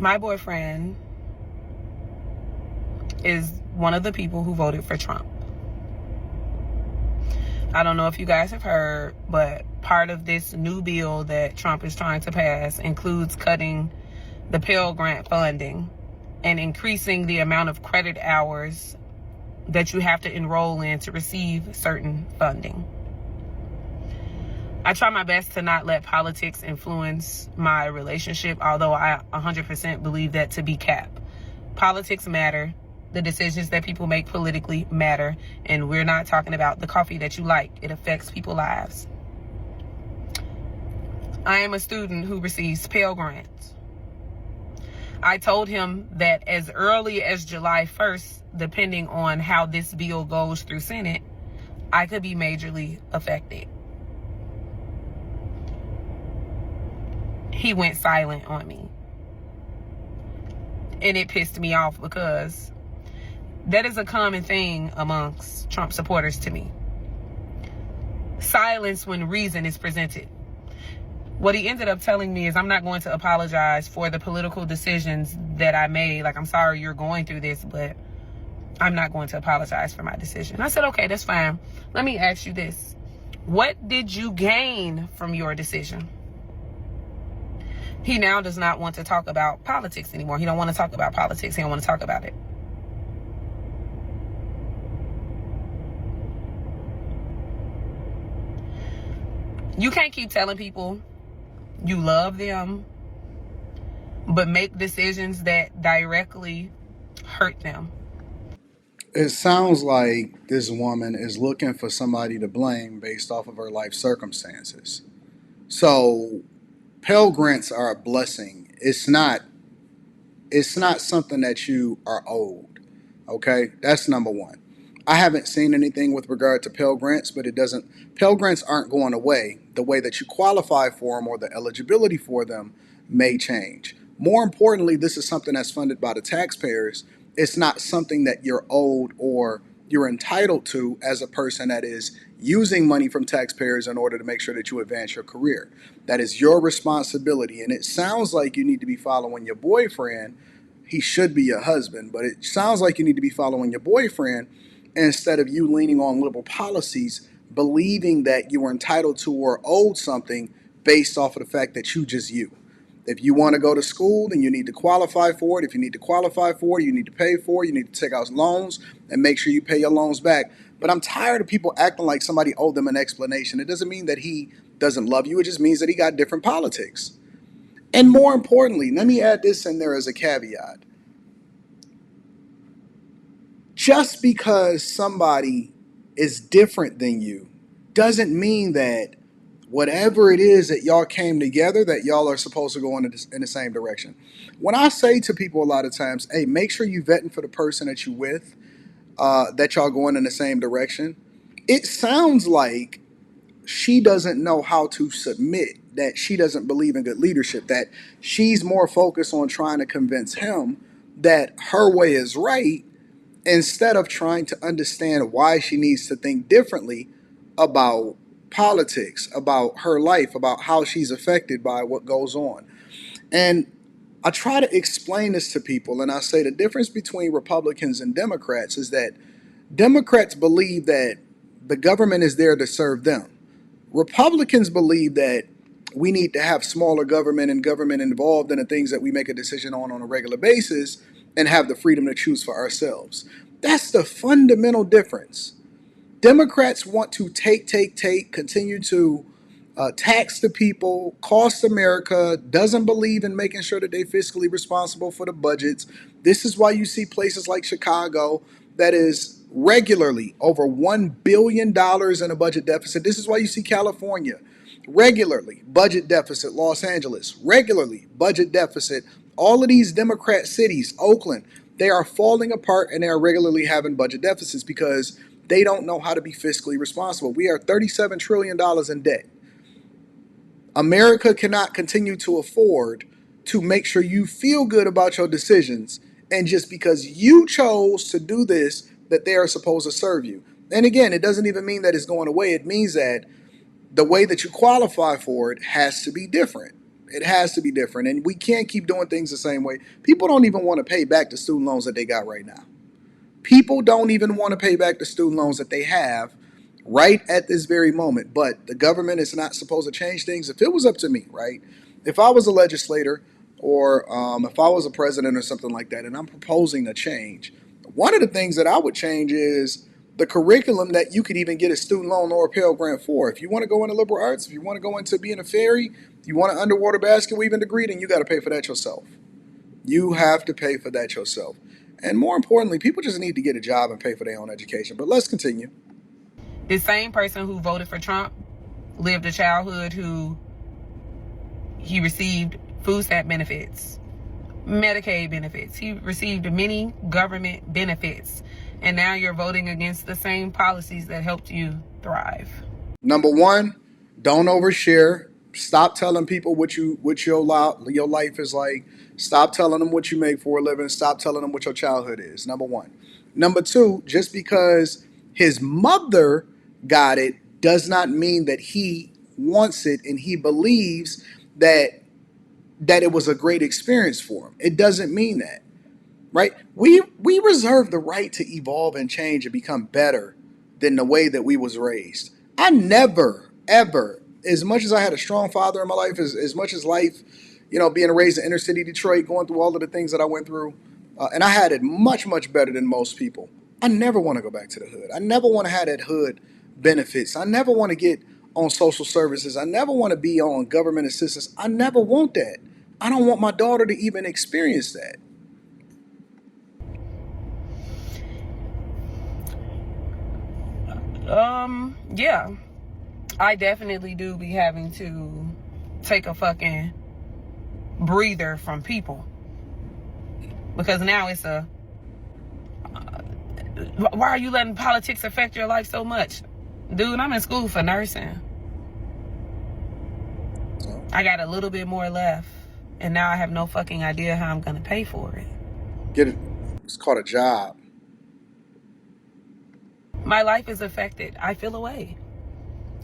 My boyfriend is one of the people who voted for Trump. I don't know if you guys have heard, but part of this new bill that Trump is trying to pass includes cutting the Pell grant funding and increasing the amount of credit hours that you have to enroll in to receive certain funding. I try my best to not let politics influence my relationship, although I 100% believe that to be cap. Politics matter. The decisions that people make politically matter. And we're not talking about the coffee that you like. It affects people's lives. I am a student who receives Pell grants. I told him that as early as July 1st, depending on how this bill goes through Senate, I could be majorly affected. He went silent on me. And it pissed me off because that is a common thing amongst Trump supporters to me. Silence when reason is presented. What he ended up telling me is, I'm not going to apologize for the political decisions that I made. Like, I'm sorry you're going through this, but I'm not going to apologize for my decision. I said, okay, that's fine. Let me ask you this. What did you gain from your decision? He now does not want to talk about politics anymore. He don't want to talk about politics. He don't want to talk about it. You can't keep telling people you love them, but make decisions that directly hurt them. It sounds like this woman is looking for somebody to blame based off of her life circumstances. So Pell Grants are a blessing. It's not something that you are owed. Okay? That's number one. I haven't seen anything with regard to Pell Grants, but Pell Grants aren't going away. The way that you qualify for them or the eligibility for them may change. More importantly, this is something that's funded by the taxpayers. It's not something that you're owed or you're entitled to as a person that is using money from taxpayers in order to make sure that you advance your career. That is your responsibility. And it sounds like you need to be following your boyfriend. He should be your husband, but it sounds like you need to be following your boyfriend instead of you leaning on liberal policies, believing that you are entitled to or owed something based off of the fact that you just you. If you want to go to school, then you need to qualify for it. If you need to qualify for it, you need to pay for it. You need to take out loans and make sure you pay your loans back. But I'm tired of people acting like somebody owed them an explanation. It doesn't mean that he doesn't love you. It just means that he got different politics. And more importantly, let me add this in there as a caveat. Just because somebody is different than you doesn't mean that whatever it is that y'all came together, that y'all are supposed to go in the same direction. When I say to people a lot of times, hey, make sure you vetting for the person that you with, that y'all going in the same direction, it sounds like she doesn't know how to submit, that she doesn't believe in good leadership, that she's more focused on trying to convince him that her way is right instead of trying to understand why she needs to think differently about politics, about her life, about how she's affected by what goes on. And I try to explain this to people, and I say the difference between Republicans and Democrats is that Democrats believe that the government is there to serve them. Republicans believe that we need to have smaller government and government involved in the things that we make a decision on a regular basis and have the freedom to choose for ourselves. That's the fundamental difference. Democrats want to take, continue to tax the people, cost America, doesn't believe in making sure that they're fiscally responsible for the budgets. This is why you see places like Chicago that is regularly over $1 billion in a budget deficit. This is why you see California regularly budget deficit, Los Angeles regularly budget deficit. All of these Democrat cities, Oakland, they are falling apart and they are regularly having budget deficits because they don't know how to be fiscally responsible. We are $37 trillion in debt. America cannot continue to afford to make sure you feel good about your decisions, and just because you chose to do this, that they are supposed to serve you. And again, it doesn't even mean that it's going away. It means that the way that you qualify for it has to be different. It has to be different. And we can't keep doing things the same way. People don't even want to pay back the student loans that they got right now. People don't even want to pay back the student loans that they have right at this very moment. But the government is not supposed to change things. If it was up to me, right? If I was a legislator or if I was a president or something like that, and I'm proposing a change, one of the things that I would change is the curriculum that you could even get a student loan or a Pell Grant for. If you want to go into liberal arts, if you want to go into being a fairy, if you want an underwater basket weaving degree, then you got to pay for that yourself. You have to pay for that yourself. And more importantly, people just need to get a job and pay for their own education. But let's continue. The same person who voted for Trump lived a childhood who he received food stamp benefits, Medicaid benefits. He received many government benefits. And now you're voting against the same policies that helped you thrive. Number one, don't overshare. Stop telling people what your life is like. Stop telling them what you make for a living. Stop telling them what your childhood is. Number one. Number two, just because his mother got it does not mean that he wants it and he believes that it was a great experience for him. It doesn't mean that. Right? We reserve the right to evolve and change and become better than the way that we was raised. I never, ever, as much as I had a strong father in my life, as much as life, being raised in inner city Detroit, going through all of the things that I went through, and I had it much, much better than most people. I never want to go back to the hood. I never want to have that hood benefits. I never want to get on social services. I never want to be on government assistance. I never want that. I don't want my daughter to even experience that. Yeah, I definitely do be having to take a fucking breather from people, because now it's why are you letting politics affect your life so much? Dude, I'm in school for nursing. I got a little bit more left, and now I have no fucking idea how I'm gonna pay for it. Get it. It's called a job. My life is affected. I feel away.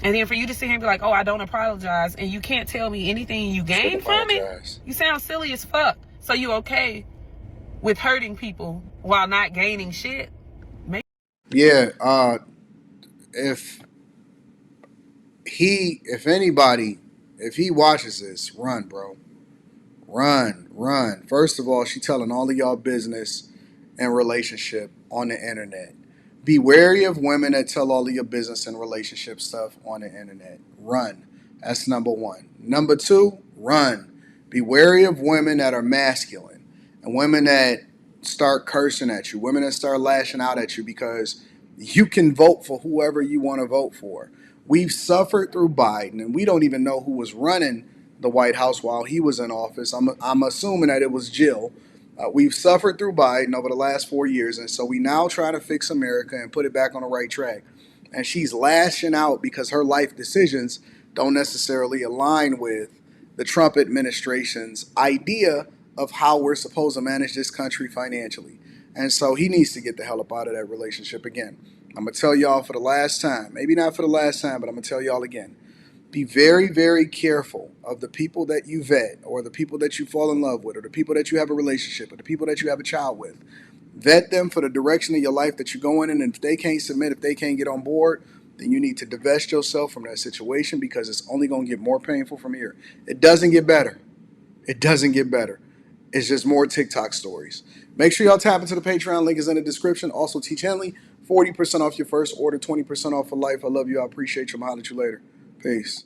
And then for you to sit here and be like, oh, I don't apologize, and you can't tell me anything you gained from it, you sound silly as fuck. So you okay with hurting people while not gaining shit? Maybe. Yeah, if he watches this, run, bro. Run. First of all, she telling all of y'all business and relationship on the internet. Be wary of women that tell all of your business and relationship stuff on the internet. Run. That's number one. Number two, run. Be wary of women that are masculine and women that start cursing at you, women that start lashing out at you because you can vote for whoever you want to vote for. We've suffered through Biden, and we don't even know who was running the White House while he was in office. I'm assuming that it was Jill. We've suffered through Biden over the last 4 years, and so we now try to fix America and put it back on the right track. And she's lashing out because her life decisions don't necessarily align with the Trump administration's idea of how we're supposed to manage this country financially. And so he needs to get the hell up out of that relationship again. I'm going to tell y'all for the last time, maybe not for the last time, but I'm going to tell y'all again. Be very, very careful of the people that you vet, or the people that you fall in love with, or the people that you have a relationship, or the people that you have a child with. Vet them for the direction of your life that you're going in, and if they can't submit, if they can't get on board, then you need to divest yourself from that situation, because it's only going to get more painful from here. It doesn't get better. It doesn't get better. It's just more TikTok stories. Make sure y'all tap into the Patreon. Link is in the description. Also, Teach Henley, 40% off your first order, 20% off for life. I love you. I appreciate you. I'll holler at you later. Peace.